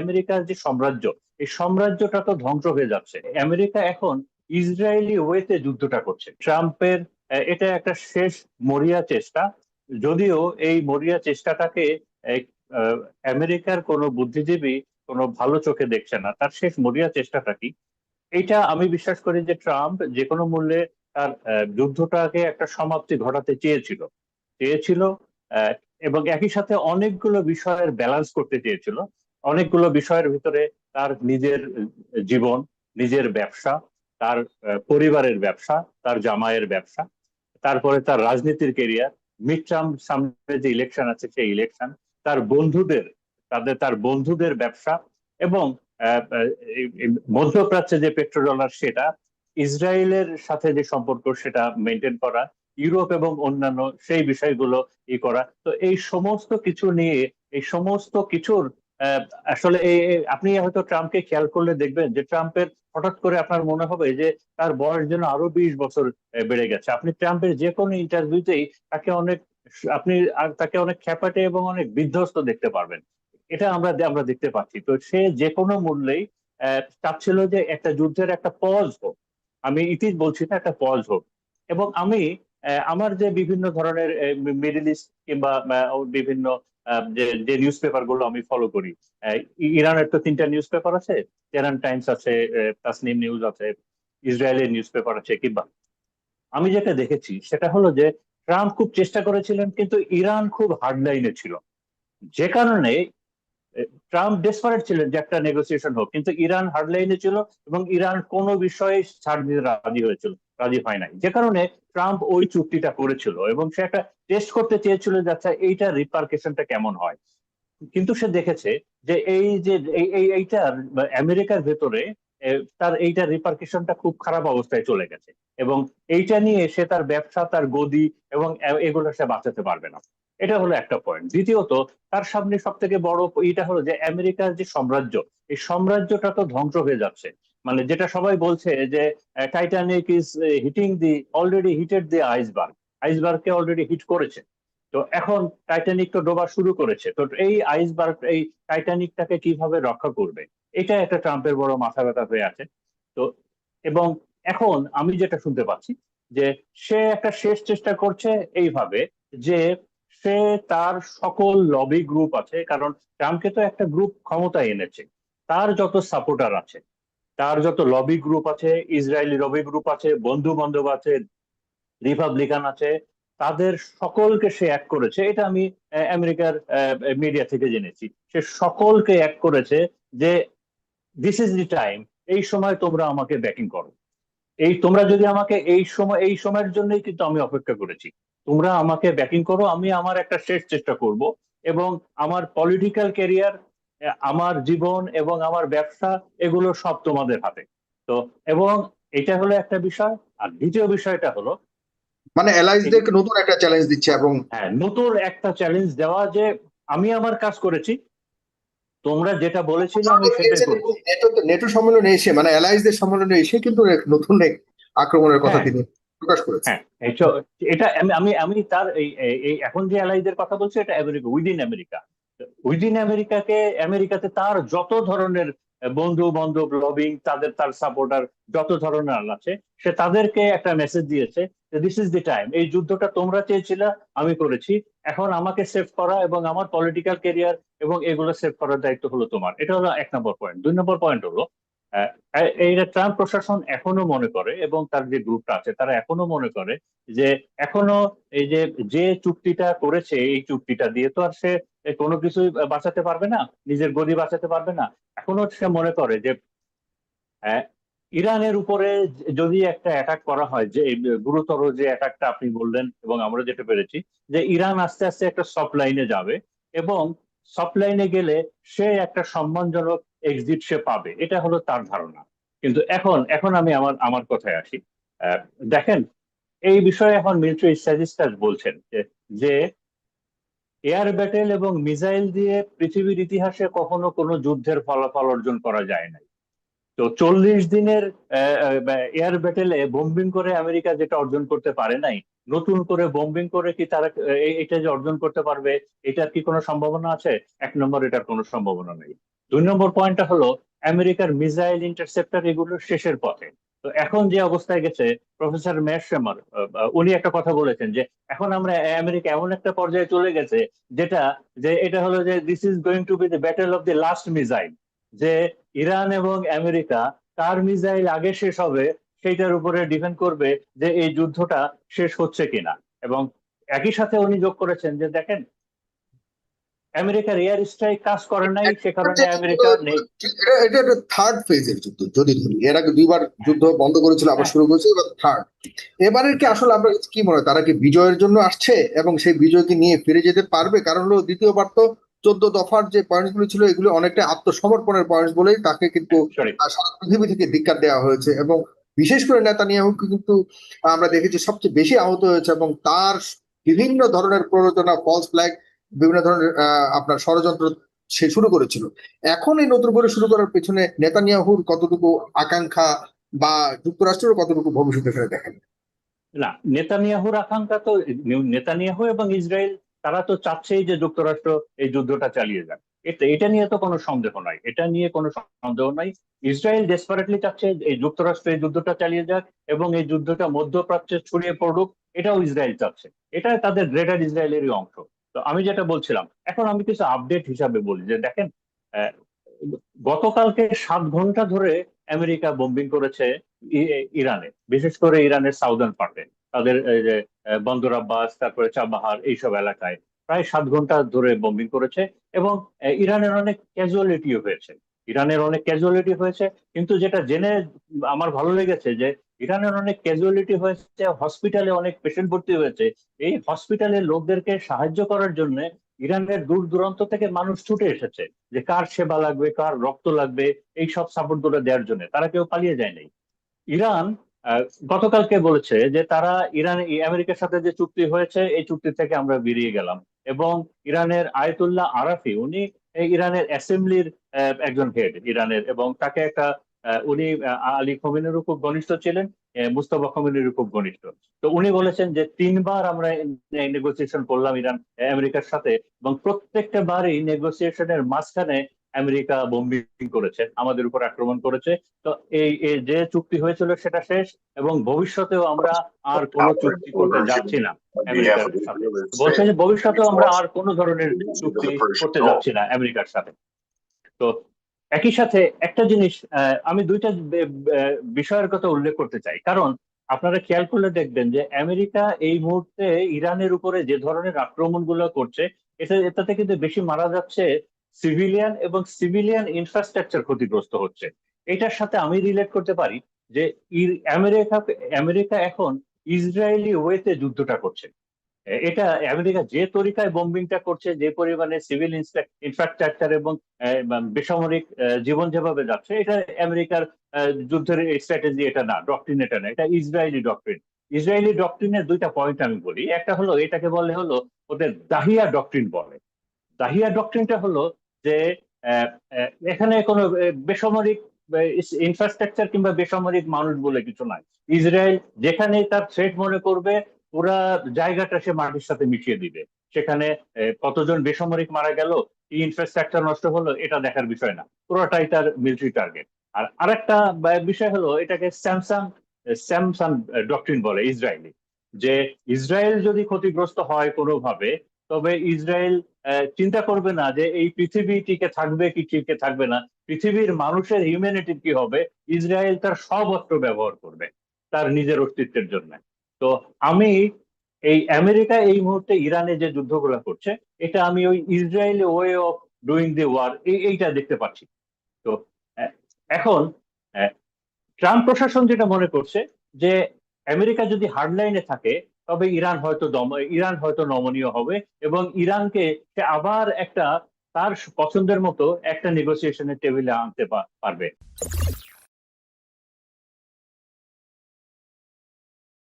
আমেরিকার যে সাম্রাজ্য, এই সাম্রাজ্যটা তো ধ্বংস হয়ে যাচ্ছে। আমেরিকা এখন ইসরায়েলি ওয়েতে যুদ্ধটা করছে। ট্রাম্পের এটা একটা শেষ মরিয়া চেষ্টা। যদিও এই মরিয়া চেষ্টাটাকে আহ, আহ, আমেরিকার কোনো বুদ্ধিজীবী কোনো ভালো চোখে দেখছে না। তার শেষ মরিয়া চেষ্টাটা কি, এটা আমি বিশ্বাস করি যে ট্রাম্প যে কোনো মূল্যে তার যুদ্ধটাকে একটা সমাপ্তি ঘটাতে চেয়েছিল আহ, এবং একই সাথে অনেকগুলো বিষয়ের ব্যালেন্স করতে চেয়েছিল। অনেকগুলো বিষয়ের ভিতরে তার নিজের জীবন, নিজের ব্যবসা, তার পরিবারের ব্যবসা, তার জামাইয়ের ব্যবসা, তারপরে তার রাজনীতির কেরিয়ার, মিড টার্ম সামনে যে ইলেকশন আছে সেই ইলেকশন, তার বন্ধুদের, তার বন্ধুদের ব্যবসা, এবং এই মধ্যপ্রাচ্যে যে পেট্রোডলার সেটা, ইসরায়েলের সাথে যে সম্পর্ক সেটা মেনটেন করা, ইউরোপ এবং অন্যান্য সেই বিষয়গুলো করা। তো এই সমস্ত কিছু নিয়ে, এই সমস্ত কিছুর আহ, আসলে আপনি হয়তো ট্রাম্পকে খেয়াল করলে দেখবেন যে ট্রাম্পের হঠাৎ করে আপনার মনে হবে যে তার বয়স যেন আরো 20 বছর বেড়ে গেছে। আপনি ট্রাম্পের যে কোনো ইন্টারভিউতেই তাকে অনেক, আপনি তাকে অনেক খ্যাপাটে এবং অনেক বিধ্বস্ত দেখতে পারবেন। এটা আমরা দেখতে পাচ্ছি। তো সে যে কোনো মূল্যেই চাচ্ছিল যে একটা যুদ্ধের একটা পজ হোক। আমি ইতি বলছি না, একটা পজ হোক। এবং আমি আমার যে বিভিন্ন ধরনের মিডল ইস্ট কিংবা বিভিন্ন যে যে নিউজ পেপার গুলো আমি ফলো করি, ইরানের তো 3টা নিউজ পেপার আছে, তেহরান টাইমস আছে, তাসনিম নিউজ আছে, ইসরায়েলের নিউজ পেপার আছে। কিংবা আমি যেটা দেখেছি সেটা হলো যে ট্রাম্প খুব চেষ্টা করেছিলেন, কিন্তু ইরান খুব হার্ড লাইনে ছিল। যে কারণে ট্রাম্প ডেসপারেট ছিলেন যে একটা নেগোসিয়েশন হোক, কিন্তু ইরান হার্ডলাইনে ছিল এবং ইরান কোনো বিষয়ে ছাড় দিতে রাজি হয় নাই। যে কারণে ট্রাম্প ওই চুক্তিটা করেছিল এবং সে একটা টেস্ট করতে চেয়েছিল যে আচ্ছা এইটার রিপার্কেশনটা কেমন হয়। কিন্তু সে দেখেছে যে এই যে এইটার আমেরিকার ভেতরে তার এইটার রিপার্কেশনটা খুব খারাপ অবস্থায় চলে গেছে, এবং এইটা নিয়ে সে তার ব্যবসা, তার গদি এবং এগুলো সে বাঁচাতে পারবে না। এটা হলো একটা পয়েন্ট। দ্বিতীয়ত, তার সামনে সব থেকে বড় এটা হলো যে আমেরিকার যে সাম্রাজ্য, এই সাম্রাজ্যটা তো ধ্বংস হয়ে যাচ্ছে। মানে যেটা সবাই বলছে যে Titanic is hitting the, already hitted the iceberg, আইসবার্গকে অলরেডি হিট করেছে। তো এখন টাইটানিক তো ডোবা শুরু করেছে, তো এই আইসবার্গ, এই টাইটানিকটাকে কিভাবে রক্ষা করবে, এটা একটা ট্রাম্পের বড় মাথা ব্যথা হয়ে আছে। তো এবং এখন আমি যেটা শুনতে পাচ্ছি যে সে একটা শেষ চেষ্টা করছে এইভাবে যে সে তার সকল লবি গ্রুপ আছে, কারণ ট্রাম্পকে তো একটা গ্রুপ ক্ষমতায় এনেছে, তার যত সাপোর্টার আছে, তার যত লবি গ্রুপ আছে, ইসরায়েলি লবি গ্রুপ আছে, বন্ধু বান্ধব আছে, রিপাবলিকান আছে, তাদের সকলকে সে এক করেছে। এটা আমি আমেরিকার মিডিয়া থেকে জেনেছি। সে সকলকে এক করেছে যে দিস ইজ দি টাইম, এই সময় তোমরা আমাকে ব্যাকিং করো। তোমরা যদি আমাকে এই সময়ের জন্যই কিন্তু আমি অপেক্ষা করেছি। তোমরা আমাকে ব্যাকিং করো, আমি আমার একটা শেষ চেষ্টা করব। এবং আমার পলিটিক্যাল ক্যারিয়ার, আমার জীবন এবং আমার ব্যবসা, এগুলো সব তোমাদের হাতে। তো এবং এটা হলো একটা বিষয়। আর দ্বিতীয় বিষয়টা হলো মানে অ্যালাইসদেরকে নতুন একটা চ্যালেঞ্জ দিচ্ছে এবং হ্যাঁ, নতুন একটা চ্যালেঞ্জ দেওয়া যে আমি আমার কাজ করেছি, তোমরা যেটা বলেছিলে আমি সেটাই করেছি। নেটো নেটো সম্মেলনে এসে, মানে অ্যালাইসদের সম্মেলনে এসে কিন্তু নতুন এক আক্রমণের কথা হ্যাঁ, তিনি প্রকাশ করেছেন। হ্যাঁ, এটা আমি আমি আমি তার এই এখন যে অ্যালাইদের কথা বলছি এটা আমেরিকা, উইদিন আমেরিকা। উইদিন আমেরিকাতে তার যত ধরনের বন্ধু বান্ধব, লবিং, তার সাপোর্টার যত ধরনের আছে, সে তাদেরকে একটা মেসেজ দিয়েছে যে দিস ইজ দি টাইম, এই যুদ্ধটা তোমরা চেয়েছিলে, আমি করেছি। এখন আমাকে সেভ করা এবং আমার পলিটিক্যাল কেরিয়ার এবং এগুলো সেভ করার দায়িত্ব হলো তোমার। এটা হলো 1 নম্বর পয়েন্ট। 2 নম্বর পয়েন্ট হলো আহ, এইটা ট্রাম্প প্রশাসন এখনো মনে করে এবং তার যে গ্রুপটা আছে তারা এখনো মনে করে যে এখনো এই যে যে চুক্তিটা করেছে, এই চুক্তিটা দিয়ে তো আর সে কোনো কিছুই বাঁচাতে পারবে না, নিজের গদি বাঁচাতে পারবে না। এখনো সে মনে করে যে আহ, ইরানের উপরে যদি একটা অ্যাটাক করা হয়, যে এই গুরুতর যে অ্যাটাকটা আপনি বললেন এবং আমরা যেটা পেরেছি, যে ইরান আস্তে আস্তে একটা সফট লাইনে যাবে এবং সফট লাইনে গেলে সে একটা সম্মানজনক এক্সিট সে পাবে, এটা হলো তার ধারণা। কিন্তু এখন এখন আমি আমার আমার কথায় আসি। আহ, দেখেন, এই বিষয়ে এখন মিলিটারি স্ট্যাটিস্টরা বলছেন যে যে এয়ার ব্যাটেল এবং মিসাইল দিয়ে পৃথিবীর ইতিহাসে কখনো কোনো যুদ্ধের ফলাফল অর্জন করা যায় না। তো 40 দিনের এয়ার ব্যাটেলে বোম্বিং করে আমেরিকা যেটা অর্জন করতে পারে নাই, নতুন করে বোম্বিং করে কি তারা এটা যে অর্জন করতে পারবে, এটার কি কোনো সম্ভাবনা আছে? 1 নম্বর, এটার কোনো সম্ভাবনা নেই। 2 নম্বর পয়েন্টটা হলো আমেরিকার মিসাইল ইন্টারসেপ্টর এগুলো শেষের পথে। তো এখন যে অবস্থায় গেছে, প্রফেসর ম্যাশামার উনি একটা কথা বলেছেন যে এখন আমরা আমেরিকা এমন একটা পর্যায়ে চলে গেছে যেটা, যে এটা হলো যে this is going to B the battle of the last missile, যে ইরান এবং আমেরিকা কার মিসাইল আগে শেষ হবে সেইটার উপরে ডিপেন্ড করবে যে এই যুদ্ধটা শেষ হচ্ছে কিনা। এবং একই সাথে উনি যোগ করেছেন যে দেখেন, আমেরিকার এয়ার স্ট্রাইক কাজ করে নাই, সে কারণে আমেরিকা নেই। এটা এটা একটা থার্ড ফেজের যুদ্ধ যদি ধরি, এর আগে দুইবার যুদ্ধ বন্ধ করেছিল, আবার হ্যাঁ, শুরু করেছে, এবার থার্ড। এবারের কি হ্যাঁ, আসলে আপনার কাছে কি মনে হয়, তারা কি বিজয়ের জন্য আসছে এবং সেই বিজয়কে নিয়ে ফিরে যেতে পারবে? কারণ হলো দ্বিতীয়বার তো 14 দফার যে পয়েন্ট গুলো ছিল এগুলো অনেকটা আত্মসমর্পণের পয়েন্ট বলেই তাকে কিন্তু সরি। সারা পৃথিবী থেকে ধিক্কার দেওয়া হয়েছে, এবং বিশেষ করে নেতানিয়াহুকে কিন্তু আমরা দেখেছি সবচেয়ে বেশি আহত হয়েছে, এবং তার বিভিন্ন ধরনের প্ররোচনা, ফলস ফ্ল্যাগ, বিভিন্ন ধরনের আপনার ষড়যন্ত্র সে শুরু করেছিল। এখন এই নতুন করে শুরু করার পেছনে নেতানিয়াহুর কতটুকু আকাঙ্ক্ষা বা যুক্তরাষ্ট্রের কতটুকু ভবিষ্যতে ফেলে দেখেন? না, নেতানিয়াহুর আকাঙ্ক্ষা তো, নেতানিয়াহু এবং ইসরায়েল তারা তো চাচ্ছেই যে যুক্তরাষ্ট্র এই যুদ্ধটা চালিয়ে যাক। এটা নিয়ে তো কোনো সন্দেহ নাই, এটা নিয়ে কোনো সন্দেহ নাই। ইসরায়েল ডেসপারেটলি চাচ্ছে এই যুক্তরাষ্ট্র এই যুদ্ধটা চালিয়ে যাক এবং এই যুদ্ধটা মধ্যপ্রাচ্যে ছড়িয়ে পড়ুক, এটাও ইসরায়েল চাচ্ছে। এটা তাদের গ্রেটার ইসরায়েলেরই অংশ। তো আমি যেটা বলছিলাম, এখন আমি কিছু আপডেট হিসাবে বলি যে দেখেন, আহ, গতকালকে 7 ঘন্টা ধরে আমেরিকা বোম্বিং করেছে ইরানে, বিশেষ করে ইরানের সাউদার্ন পার্টে, তাদের এই যে বন্দর আব্বাস, তারপরে চাবাহার, এইসব এলাকায় প্রায় 7 ঘন্টা ধরে বোম্বিং করেছে। এবং ইরানের অনেক ক্যাজুয়ালিটিও হয়েছে, ইরানের অনেক ক্যাজুয়ালিটি হয়েছে। কিন্তু যেটা জেনে আমার ভালো লেগেছে যে ইরানের অনেক ক্যাজুয়ালিটি হয়েছে, হসপিটালে অনেক পেশেন্ট ভর্তি হয়েছে। এই হসপিটালের লোকদেরকে সাহায্য করার জন্য ইরানের দূর দূরান্ত থেকে মানুষ ছুটে এসেছে, যে কার সেবা লাগবে, কার রক্ত লাগবে, এই সব সাপোর্ট গুলো দেওয়ার জন্য। তারা কেউ পালিয়ে যায় নাই। ইরান আহ, গতকালকে বলেছে যে তারা আমেরিকার সাথে যে চুক্তি হয়েছে এই চুক্তি থেকে আমরা বেরিয়ে গেলাম। এবং ইরানের আয়াতুল্লাহ আরাফি, উনি এই ইরানের অ্যাসেম্বলির একজন হেড ইরানের, এবং তাকে একটা উনি আলী খোমেনির খুব ঘনিষ্ঠ ছিলেন, মুস্তফা খোমেনির খুব ঘনিষ্ঠ। তো উনি বলেছেন যে 3বার আমরা নেগোসিয়েশন করলাম ইরান আমেরিকার সাথে, এবং প্রত্যেকটা বারই নেগোসিয়েশনের মাঝখানে আমেরিকা বোম্বিং করেছে, আমাদের উপর আক্রমণ করেছে। তো এই যে চুক্তি হয়েছিল সেটা শেষ, এবং ভবিষ্যতেও আমরা আর কোনো চুক্তি করতে যাচ্ছি না আমেরিকার সাথে। বলছে যে ভবিষ্যতেও আমরা আর কোনো ধরনের চুক্তি করতে যাচ্ছি না আমেরিকার সাথে। তো একই সাথে একটা জিনিস, আমি দুইটা বিষয়ের কথা উল্লেখ করতে চাই, কারণ আপনারা খেয়াল করলে দেখবেন যে আমেরিকা এই মুহূর্তে ইরানের উপরে যে ধরনের আক্রমণগুলো করছে, এটাতে কিন্তু বেশি মারা যাচ্ছে সিভিলিয়ান, এবং সিভিলিয়ান ইনফ্রাস্ট্রাকচার ক্ষতিগ্রস্ত হচ্ছে। এটার সাথে আমি রিলেট করতে পারি যে আমেরিকা আমেরিকা এখন ইসরায়েলি ওয়েতে যুদ্ধটা করছে। এটা আমেরিকা যে তরিকায় বোম্বিংটা করছে, যে পরিমাণে সিভিল ইনফ্রাস্ট্রাকচার এবং বেসামরিক জীবন যেভাবে যাচ্ছে, এটা আমেরিকার যুদ্ধের স্ট্র্যাটেজি এটা না, ডক্ট্রিন এটা না, এটা ইসরায়েলি ডক্ট্রিন। ইসরায়েলি ডক্ট্রিনের দুইটা পয়েন্ট আমি বলি। একটা হলো, এটাকে বলে হলো ওদের দাহিয়া ডক্ট্রিন বলে। দাহিয়া ডক্ট্রিনটা হলো যে আহ, এখানে কোনো বেসামরিক ইনফ্রাস্ট্রাকচার কিংবা বেসামরিক মানুষ বলে কিছু নাই। ইসরায়েল যেখানে তার থ্রেট মনে করবে পুরা জায়গাটা সে মাটির সাথে মিশিয়ে দিবে। সেখানে কতজন বেসামরিক মারা গেল, কি ইনফ্রাস্ট্রাকচার নষ্ট হলো, এটা দেখার বিষয় না, পুরোটাই তার মিলিটারি টার্গেট। আর আরেকটা বিষয় হলো, এটাকে স্যামসাং স্যামসাং ডক্ট্রিন বলে ইসরায়েলি, যে ইসরায়েল যদি ক্ষতিগ্রস্ত হয় কোনোভাবে, তবে ইসরায়েল চিন্তা করবে না যে এই পৃথিবী টিকে থাকবে কি টিকে থাকবে না, পৃথিবীর মানুষের হিউম্যানিটির কি হবে। ইসরায়েল তার সব অস্ত্র ব্যবহার করবে তার নিজের অস্তিত্বের জন্য। তো আমি এই আমেরিকা এই মুহূর্তে ইরানে যে যুদ্ধগুলো করছে, এটা আমি ওই Israeli way of doing the war এইটা দেখতে পাচ্ছি। তো আহ, এখন আহ, ট্রাম্প প্রশাসন যেটা মনে করছে যে আমেরিকা যদি হার্ডলাইনে থাকে, তবে ইরান হয়তো নমনীয় হবে, এবং ইরানকে সে আবার একটা তার পছন্দের মতো একটা নেগোসিয়েশনের টেবিলে আনতে পারবে।